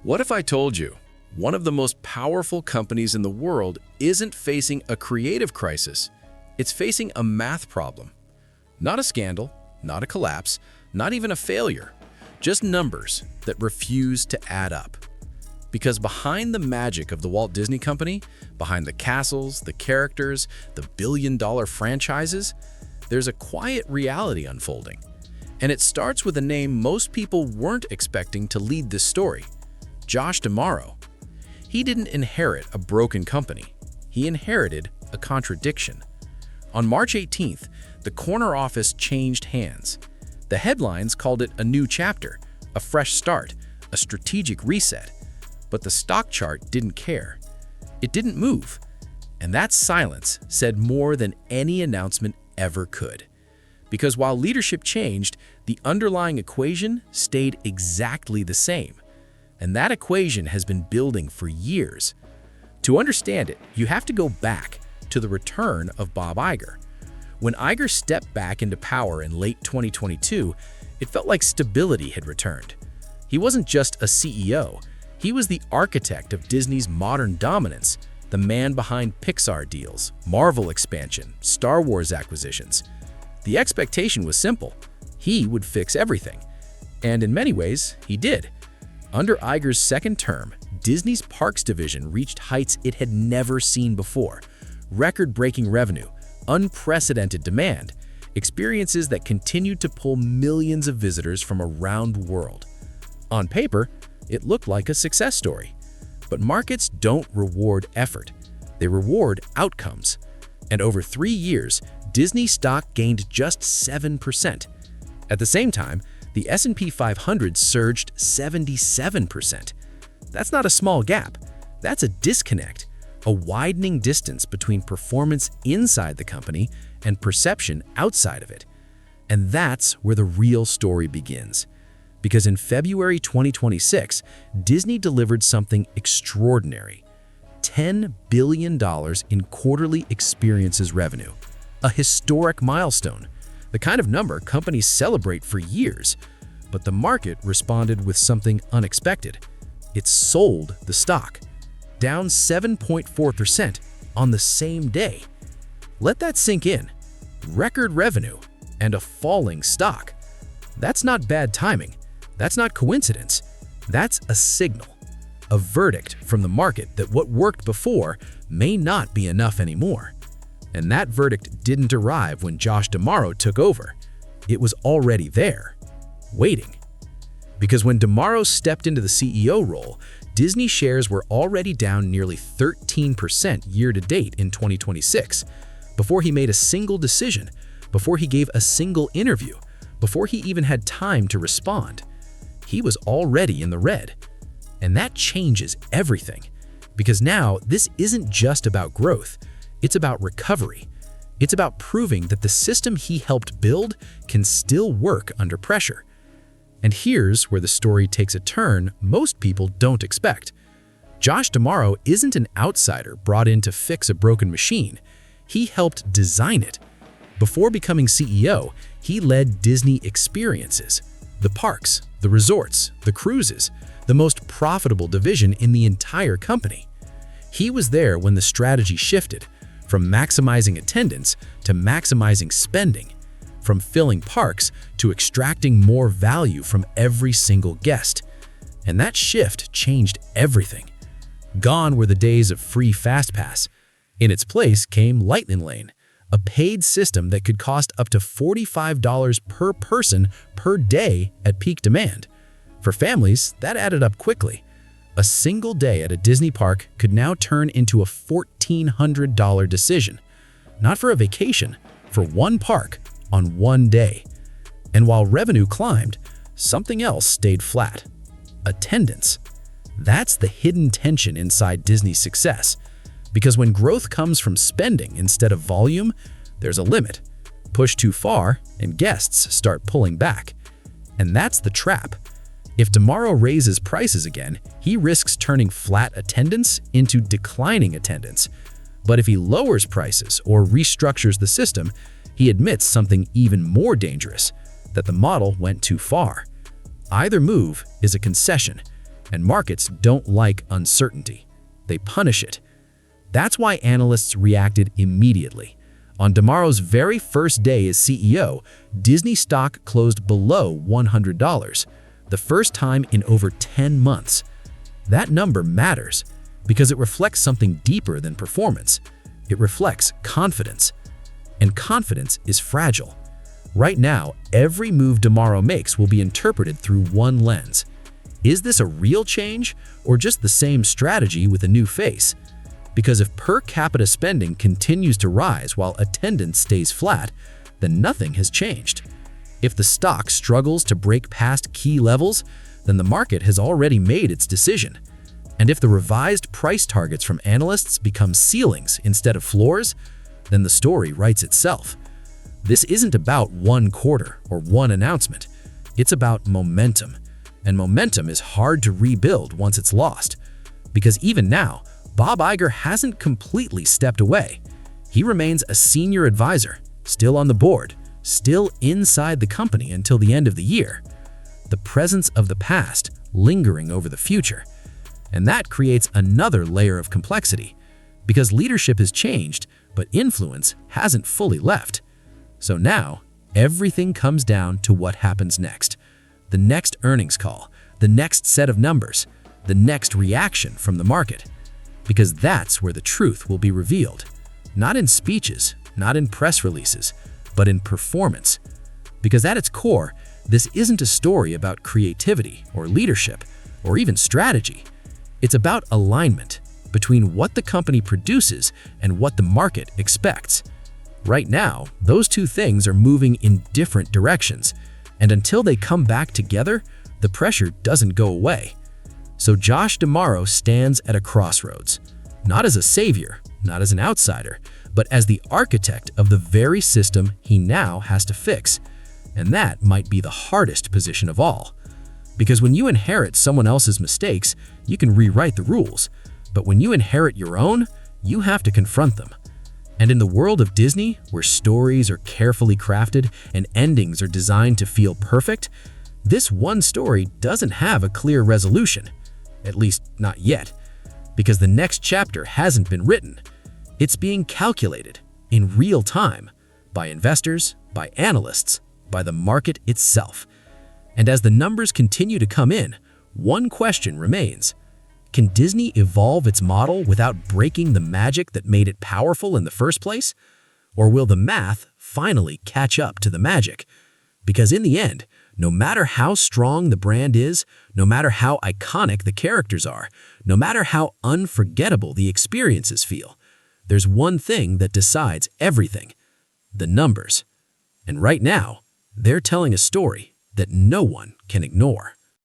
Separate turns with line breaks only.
What if I told you one of the most powerful companies in the world isn't facing a creative crisis, it's facing a math problem? Not a scandal, not a collapse, not even a failure, just numbers that refuse to add up. Because behind the magic of the Walt Disney Company, behind the castles, the characters, the billion-dollar franchises, there's a quiet reality unfolding. And it starts with a name most people weren't expecting to lead this story: Josh D'Amaro. He didn't inherit a broken company. He inherited a contradiction. On March 18th, the corner office changed hands. The headlines called it a new chapter, a fresh start, a strategic reset. But the stock chart didn't care. It didn't move. And that silence said more than any announcement ever could. Because while leadership changed, the underlying equation stayed exactly the same. And that equation has been building for years. To understand it, you have to go back to the return of Bob Iger. When Iger stepped back into power in late 2022, it felt like stability had returned. He wasn't just a CEO. He was the architect of Disney's modern dominance, the man behind Pixar deals, Marvel expansion, Star Wars acquisitions. The expectation was simple. He would fix everything. And in many ways, he did. Under Iger's second term, Disney's Parks division reached heights it had never seen before. Record-breaking revenue, unprecedented demand, experiences that continued to pull millions of visitors from around the world. On paper, it looked like a success story. But markets don't reward effort. They reward outcomes. And over 3 years, Disney stock gained just 7%. At the same time, the S&P 500 surged 77%. That's not a small gap. That's a disconnect, a widening distance between performance inside the company and perception outside of it. And that's where the real story begins. Because in February 2026, Disney delivered something extraordinary: $10 billion in quarterly experiences revenue, a historic milestone, the kind of number companies celebrate for years. But the market responded with something unexpected. It sold the stock, down 7.4% on the same day. Let that sink in. Record revenue and a falling stock. That's not bad timing. That's not coincidence. That's a signal, a verdict from the market that what worked before may not be enough anymore. And that verdict didn't arrive when Josh D'Amaro took over. It was already there, waiting. Because when D'Amaro stepped into the CEO role, Disney shares were already down nearly 13% year-to-date in 2026, before he made a single decision, before he gave a single interview, before he even had time to respond. He was already in the red. And that changes everything. Because now, this isn't just about growth. It's about recovery. It's about proving that the system he helped build can still work under pressure. And here's where the story takes a turn most people don't expect. Josh D'Amaro isn't an outsider brought in to fix a broken machine. He helped design it. Before becoming CEO, he led Disney Experiences, the parks, the resorts, the cruises, the most profitable division in the entire company. He was there when the strategy shifted, from maximizing attendance to maximizing spending, from filling parks to extracting more value from every single guest. And that shift changed everything. Gone were the days of free FastPass. In its place came Lightning Lane, a paid system that could cost up to $45 per person per day at peak demand. For families, that added up quickly. A single day at a Disney park could now turn into a $1,400 decision. Not for a vacation, for one park on one day. And while revenue climbed, something else stayed flat: attendance. That's the hidden tension inside Disney's success. Because when growth comes from spending instead of volume, there's a limit. Push too far, and guests start pulling back. And that's the trap. If D'Amaro raises prices again, he risks turning flat attendance into declining attendance. But if he lowers prices or restructures the system, he admits something even more dangerous: that the model went too far. Either move is a concession, And markets don't like uncertainty. They punish it. That's why analysts reacted immediately. On tomorrow's very first day as CEO, Disney stock closed below $100, the first time in over 10 months. That number matters because it reflects something deeper than performance. It reflects confidence. And confidence is fragile. Right now, every move tomorrow makes will be interpreted through one lens. Is this a real change or just the same strategy with a new face? Because if per capita spending continues to rise while attendance stays flat, then nothing has changed. If the stock struggles to break past key levels, then the market has already made its decision. And if the revised price targets from analysts become ceilings instead of floors, then the story writes itself. This isn't about one quarter or one announcement. It's about momentum. And momentum is hard to rebuild once it's lost. Because even now, Bob Iger hasn't completely stepped away. He remains a senior advisor, still on the board, still inside the company until the end of the year. The presence of the past lingering over the future. And that creates another layer of complexity, because leadership has changed, but influence hasn't fully left. So now, everything comes down to what happens next. The next earnings call, the next set of numbers, the next reaction from the market. Because that's where the truth will be revealed. Not in speeches, not in press releases, but in performance. Because at its core, this isn't a story about creativity or leadership or even strategy. It's about alignment between what the company produces and what the market expects. Right now, those two things are moving in different directions, and until they come back together, the pressure doesn't go away. So Josh D'Amaro stands at a crossroads, not as a savior, not as an outsider, but as the architect of the very system he now has to fix. And that might be the hardest position of all. Because when you inherit someone else's mistakes, you can rewrite the rules. But when you inherit your own, you have to confront them. And in the world of Disney, where stories are carefully crafted and endings are designed to feel perfect, this one story doesn't have a clear resolution. At least, not yet. Because the next chapter hasn't been written. It's being calculated in real time by investors, by analysts, by the market itself. And as the numbers continue to come in, one question remains. Can Disney evolve its model without breaking the magic that made it powerful in the first place? Or will the math finally catch up to the magic? Because in the end, no matter how strong the brand is, no matter how iconic the characters are, no matter how unforgettable the experiences feel, there's one thing that decides everything: the numbers. And right now, they're telling a story that no one can ignore.